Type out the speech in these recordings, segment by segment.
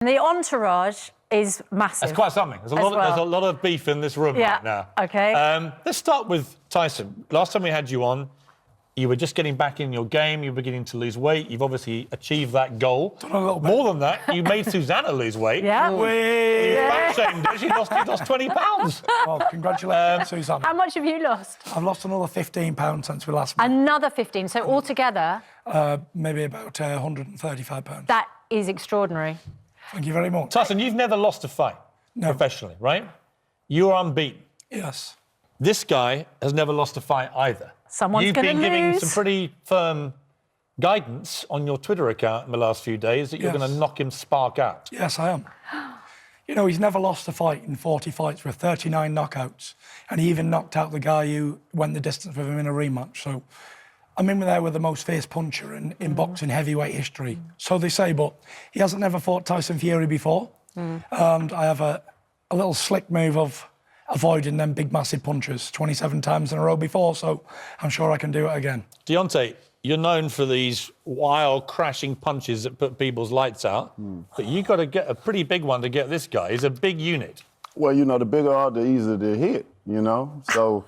The entourage is massive. That's quite something. There's a lot of beef in this room right now. OK. Let's start with Tyson. Last time we had you on, you were just getting back in your game. You were beginning to lose weight. You've obviously achieved that goal. Done a little bit. More than that, you made Susanna lose weight. Yeah. You fat-shamed her. She lost 20 pounds. Well, congratulations, Susanna. How much have you lost? I've lost another 15 pounds since we last met. Another 15. So altogether? Maybe about 135 pounds. That is extraordinary. Thank you very much. Tyson, you've never lost a fight professionally, right? You're unbeaten. Yes. This guy has never lost a fight either. Someone's going to lose. You've been giving some pretty firm guidance on your Twitter account in the last few days that you're going to knock him spark out. Yes, I am. You know, he's never lost a fight in 40 fights with 39 knockouts. And he even knocked out the guy who went the distance with him in a rematch. So I'm in there with the most fierce puncher in boxing heavyweight history. So they say, but he hasn't never fought Tyson Fury before. And I have a little slick move of avoiding them big, massive punches 27 times in a row before, so I'm sure I can do it again. Deontay, you're known for these wild, crashing punches that put people's lights out, but you got to get a pretty big one to get this guy. He's a big unit. Well, you know, the bigger are, the easier to hit, you know? So,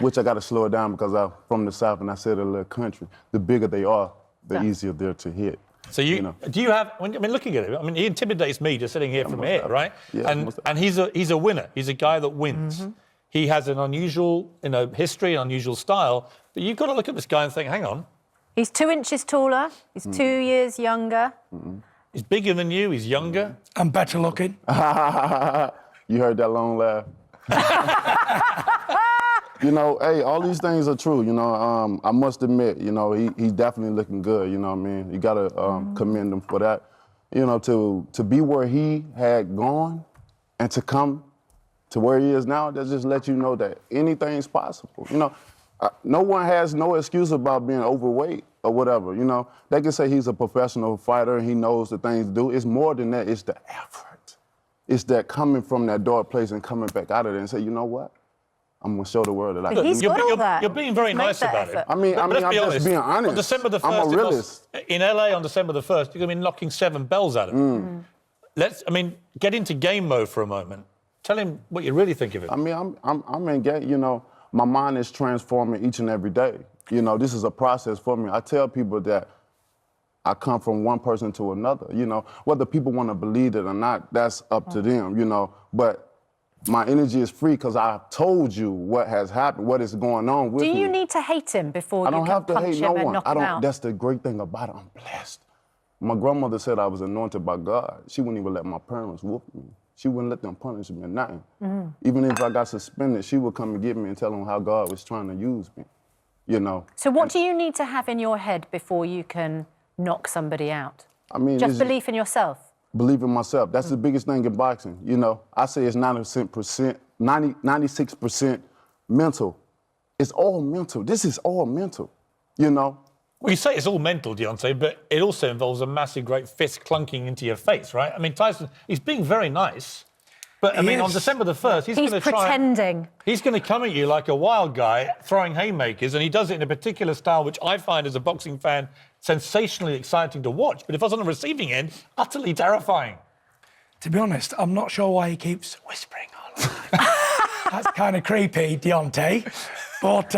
which I got to slow it down because I'm from the South and I said a little country. The bigger they are, the easier they're to hit. So do you have? I mean, looking at him, I mean, he intimidates me just sitting here from here, right? Yeah, and he's a winner. He's a guy that wins. He has an unusual, history, unusual style. But you've got to look at this guy and think, hang on. He's 2 inches taller. He's 2 years younger. He's bigger than you. He's younger. And better looking. You heard that long laugh. You know, hey, all these things are true, you know. I must admit, you know, he's definitely looking good, you know what I mean? You got to commend him for that. You know, to be where he had gone and to come to where he is now, that just lets you know that anything's possible. You know, no one has no excuse about being overweight or whatever, you know. They can say he's a professional fighter and he knows the things to do. It's more than that. It's the effort. It's that coming from that dark place and coming back out of there and say, you know what? I'm going to show the world that I can do. He's got all that. You're being very nice about it. I mean, I'm just being honest. On December the 1st, I'm a realist. in LA on December the 1st, you're going to be knocking 7 bells at him. Get into game mode for a moment. Tell him what you really think of it. I mean, I'm in game, you know, my mind is transforming each and every day. You know, this is a process for me. I tell people that I come from one person to another, you know. Whether people want to believe it or not, that's up to them, you know. But my energy is free because I've told you what has happened, what is going on with me. Do you need to hate him before you can punch him and knock him out? That's the great thing about it. I'm blessed. My grandmother said I was anointed by God. She wouldn't even let my parents whoop me. She wouldn't let them punish me or nothing. Even if I got suspended, she would come and get me and tell them how God was trying to use me, you know. So what do you need to have in your head before you can knock somebody out? I mean, just belief in yourself? Believe in myself. That's the biggest thing in boxing. You know, I say it's 96% mental. It's all mental. This is all mental, you know. Well, you say it's all mental, Deontay, but it also involves a massive, great fist clunking into your face, right? I mean, Tyson, he's being very nice, but, I mean, on December the 1st, he's going to try... He's pretending. He's going to come at you like a wild guy, throwing haymakers, and he does it in a particular style, which I find, as a boxing fan, sensationally exciting to watch, but if I was on the receiving end, utterly terrifying. To be honest, I'm not sure why he keeps whispering all the time. That's kind of creepy, Deontay. But,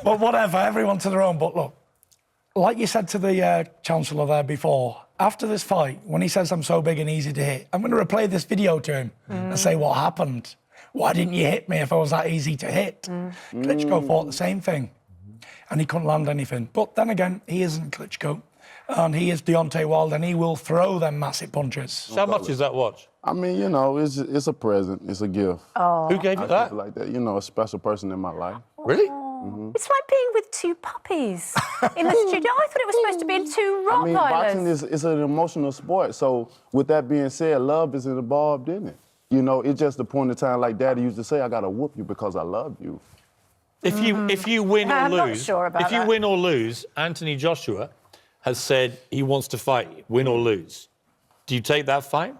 but whatever, everyone to their own. But look, like you said to the Chancellor there before, after this fight, when he says I'm so big and easy to hit, I'm going to replay this video to him and say what happened. Why didn't you hit me if I was that easy to hit? Klitschko thought the same thing, and he couldn't land anything. But then again, he isn't Klitschko, and he is Deontay Wilder, and he will throw them massive punches. So how much is that watch? I mean, you know, it's a present. It's a gift. Oh. Who gave you that? Like that, you know, a special person in my life. Really? It's like being with 2 puppies in the studio. I thought it was supposed to be 2 Rottweilers. I mean, boxing is an emotional sport. So with that being said, love is involved in it. You know, it's just the point in time, like Daddy used to say, I got to whoop you because I love you. If you win or lose, I'm not sure about if you win or lose, Anthony Joshua has said he wants to fight you, win or lose. Do you take that fight?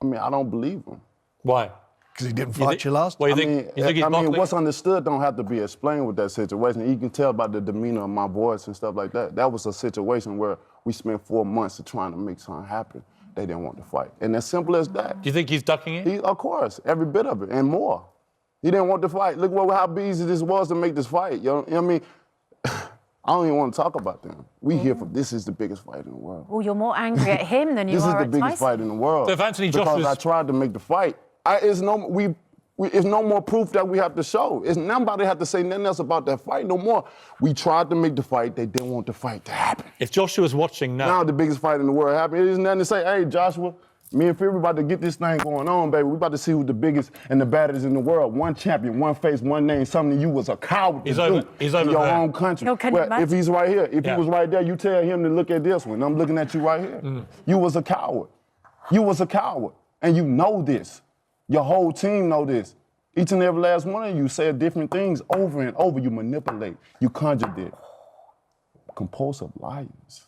I mean, I don't believe him. Why? because he didn't fight you last. Well, I mean, he's what's understood don't have to be explained with that situation. You can tell by the demeanor of my voice and stuff like that. That was a situation where we spent 4 months trying to make something happen. They didn't want to fight. And as simple as that. Do you think he's ducking it? Of course, every bit of it and more. He didn't want to fight. Look how easy this was to make this fight. You know what I mean? I don't even want to talk about them. We here for this is the biggest fight in the world. Well, you're more angry at him than you This is are the at biggest Tyson. fight in the world. So if Anthony because Joshua's- I tried to make the fight. It's no more proof that we have to show. It's nobody have to say nothing else about that fight no more. We tried to make the fight. They didn't want the fight to happen. If Joshua's watching Now the biggest fight in the world happened. It isn't nothing to say, hey, Joshua, me and Fury about to get this thing going on, baby. We about to see who's the biggest and the baddest in the world. One champion, one face, one name. Something you was a coward to do he's in over your there. own country. No, can you Well, imagine? if he's right here, if Yeah. he was right there, you tell him to look at this one. I'm looking at you right here. You was a coward. You was a coward. And you know this. Your whole team know this. Each and every last one of you said different things over and over. You manipulate. You contradict. Compulsive liars.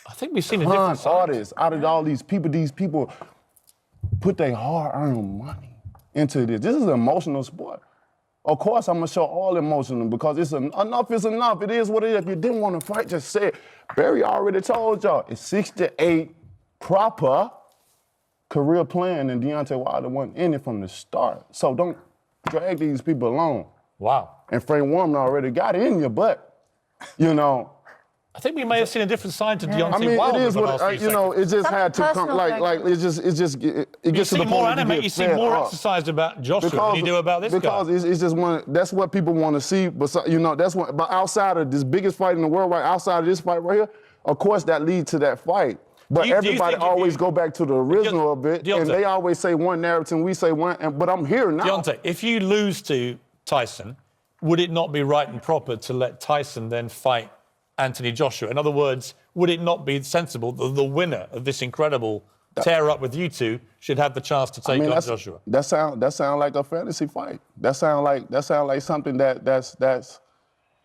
I think we've seen a different side. Artists, out of all these people put their hard-earned money into this. This is an emotional sport. Of course, I'm gonna show all emotional because enough is enough. It is what it is. If you didn't want to fight, just say it. Barry already told y'all it's 6 to 8 proper career plan, and Deontay Wilder wasn't in it from the start. So don't drag these people along. Wow. And Frank Warren already got in your butt, you know. I think we may have seen a different side to Deontay I mean, Wilder. it is in the what last few you know. It just Something had to come. personal It You gets to seem the more point. animated, you seem more exercised about Joshua than you do about this because guy. it's just one. That's what people want to see. But you know, that's what. But outside of this biggest fight in the world, right outside of this fight right here, of course that leads to that fight. But Do you everybody think if always you- go back to the original of it, and Deontay. they always say one narrative, and we say one. But I'm here now. Deontay, if you lose to Tyson, would it not be right and proper to let Tyson then fight Anthony Joshua? In other words, would it not be sensible that the winner of this incredible tear-up with you two should have the chance to take on Joshua? That sound like a fantasy fight. That sound like something that's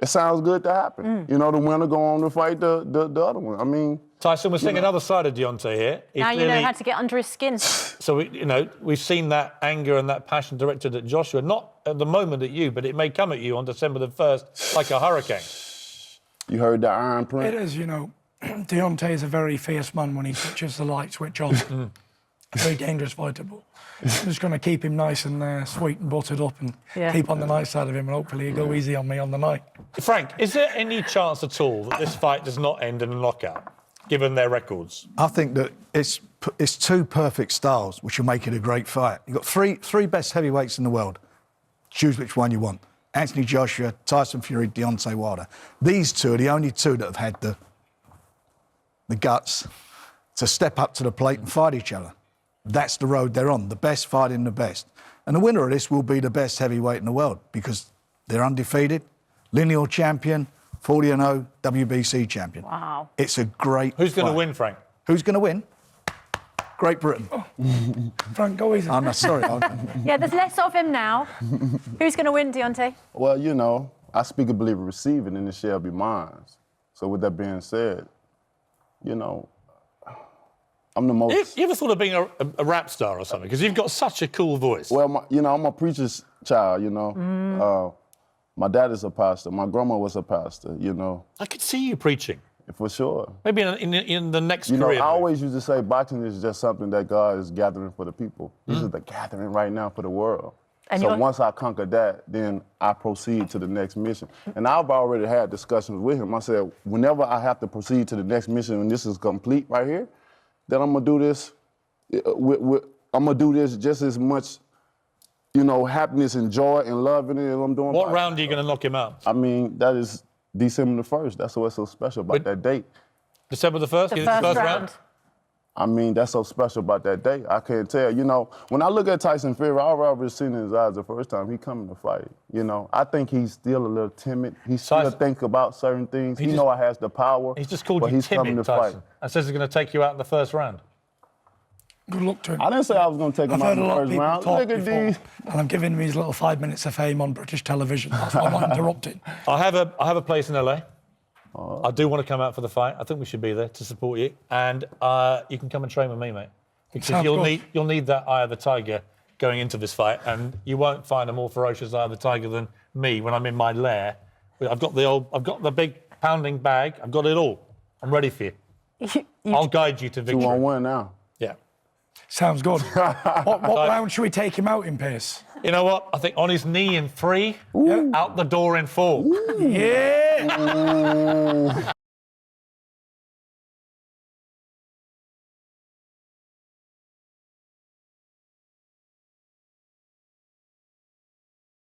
it sounds good to happen. You know, the winner go on to fight the other one. I mean, Tyson, we're seeing another side of Deontay here. He Now you know clearly- how to get under his skin. So, we've seen that anger and that passion directed at Joshua, not at the moment at you, but it may come at you on December the 1st like a hurricane. you heard the iron print. It is, you know, Deontay is a very fierce man when he switches the light switch on. Very dangerous fighter, but I'm just going to keep him nice and sweet and buttered up and Yeah. keep on the nice side of him, and hopefully he'll go easy on me on the night. Frank, is there any chance at all that this fight does not end in a knockout, given their records? I think that it's two perfect styles, which will make it a great fight. You've got three best heavyweights in the world. Choose which one you want. Anthony Joshua, Tyson Fury, Deontay Wilder. These two are the only two that have had the guts to step up to the plate and fight each other. That's the road they're on, the best fighting the best. And the winner of this will be the best heavyweight in the world because they're undefeated, lineal champion, 40-0 WBC champion. Wow. It's a great Who's going to fight. win, Frank? Who's going to win? Great Britain. Frank, go easy. I'm not sorry. Yeah, there's less of him now. Who's going to win, Deontay? Well, you know, I speak and believe in receiving, and it shall be mine. So with that being said, you know, I'm the most. You ever thought of being a rap star or something? Because you've got such a cool voice. Well, I'm a preacher's child, you know. My dad is a pastor. My grandma was a pastor, you know, I could see you preaching. for sure. Maybe in the next You know, career. I move. always used to say boxing is just something that God is gathering for the people. This is the gathering right now for the world. And so you're- once I conquer that, then I proceed to the next mission. And I've already had discussions with him. I said, whenever I have to proceed to the next mission and this is complete right here, then I'm gonna do this. I'm gonna do this just as much, you know, happiness and joy and love in it as I'm doing. What boxing. round are you going to knock him out? I mean, that is December the 1st. That's what's so special about that date. December the 1st? The You think first round. I mean, that's so special about that day. I can't tell. You know, when I look at Tyson Fury, I've already seen in his eyes the first time he coming to fight. You know, I think he's still a little timid. He still Tyson- think about certain things. He just- know I has the power. He's just called but you he's coming timid, to Tyson. fight. And says he's going to take you out in the first round. Good luck to him. I didn't say I was going to take him I've out heard in a the lot of first people round. talk Look at before, these. and I'm giving him his little 5 minutes of fame on British television. That's why I'm not interrupting. I have a place in LA. I do want to come out for the fight. I think we should be there to support you. And you can come and train with me, mate. Because Sounds good. you'll need that eye of the tiger going into this fight, and you won't find a more ferocious eye of the tiger than me when I'm in my lair. I've got the big pounding bag. I've got it all. I'm ready for you. I'll guide you to victory. 2-on-1 now. Yeah. Sounds good. what round should we take him out in, Piers? You know what? I think on his knee in 3, out the door in 4. Yeah.